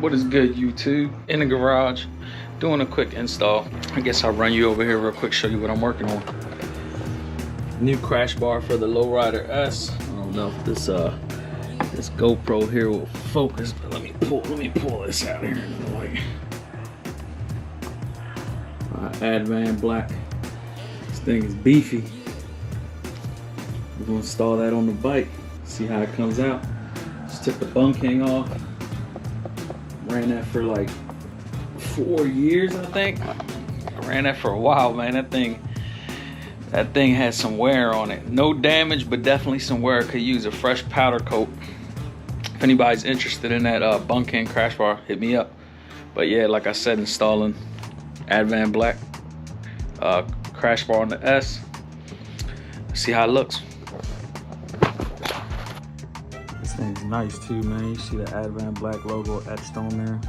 What is good, YouTube? In the garage, doing a quick install. I guess I'll run you over here real quick, show you what I'm working on. New crash bar for the Lowrider S. I don't know if this GoPro here will focus, but let me pull this out here. AdvanBlack. This thing is beefy. We're gonna install that on the bike. See how it comes out. Just took the bunking off. Ran that for like 4 years, I think. I ran that for a while, man. That thing had some wear on it. No damage, but definitely some wear. Could use a fresh powder coat. If anybody's interested in that bunking crash bar, hit me up. But yeah, like I said, installing AdvanBlack crash bar on the S. See how it looks. This thing's nice too, man. You see the AdvanBlack logo etched on there.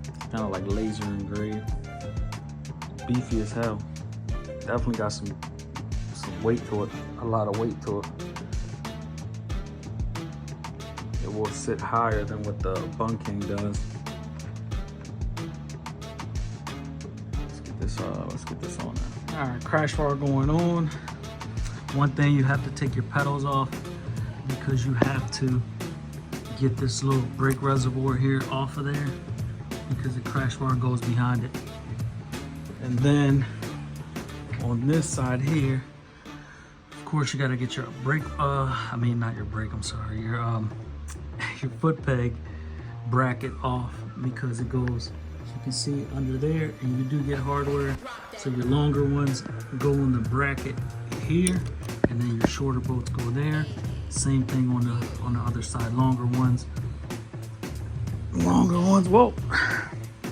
It's kind of like laser engraved. Beefy as hell. Definitely got some weight to it. A lot of weight to it. It will sit higher than what the bunking does. Let's get this on now. All right, crash bar going on. One thing, you have to take your pedals off because you have to get this little brake reservoir here off of there because the crash bar goes behind it. And then on this side here, of course, you got to get your brake. Not your brake. I'm sorry. Your foot peg bracket off because it goes. You can see under there, and you do get hardware, so your longer ones go in the bracket here, and then your shorter bolts go there. Same thing on the other side. Longer ones. Whoa!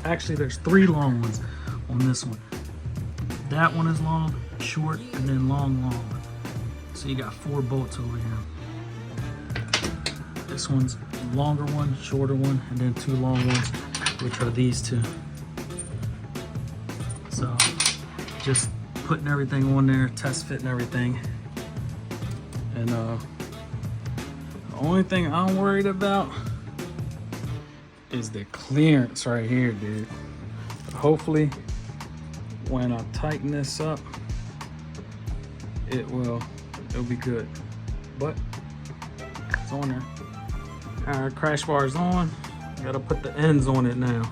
Actually, there's 3 long ones on this one. That one is long, short, and then long. So you got 4 bolts over here. This one's longer one, shorter one, and then 2 long ones, which are these 2. So just putting everything on there, test fitting everything. And the only thing I'm worried about is the clearance right here, dude. Hopefully when I tighten this up, it'll be good. But it's on there. All right, crash bar is on. Gotta put the ends on it now.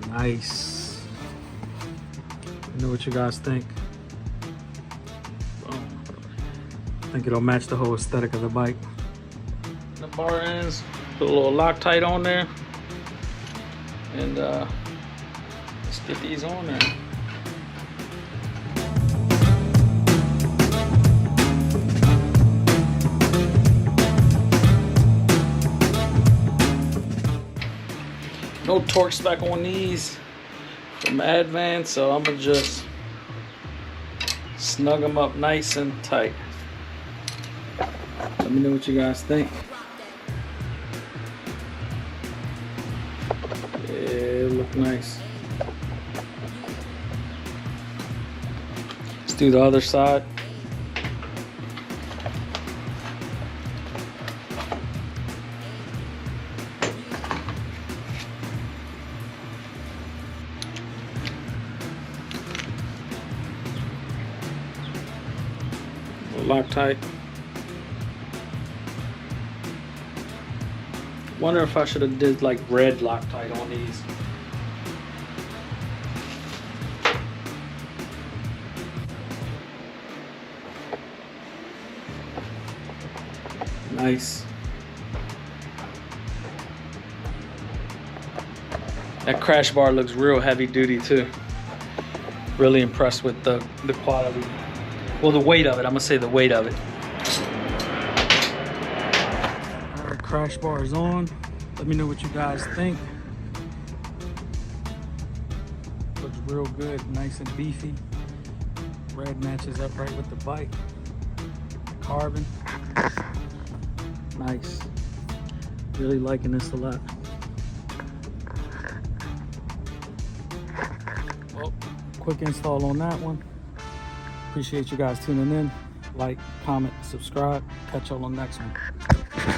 Nice. Let me know what you guys think. I think it'll match the whole aesthetic of the bike. The bar ends, put a little Loctite on there. And let's get these on there. No torque spec on these from Advan, so I'm gonna just snug them up nice and tight. Let me know what you guys think. Yeah, look nice. Let's do the other side. Loctite. Wonder if I should have did like red Loctite on these. Nice. That crash bar looks real heavy duty too. Really impressed with the quality. Well, the weight of it. I'm gonna say the weight of it. All right, crash bar is on. Let me know what you guys think. Looks real good, nice and beefy. Red matches up right with the bike. Carbon. Nice. Really liking this a lot. Well, quick install on that one. Appreciate you guys tuning in. like, comment, subscribe. Catch y'all on the next one.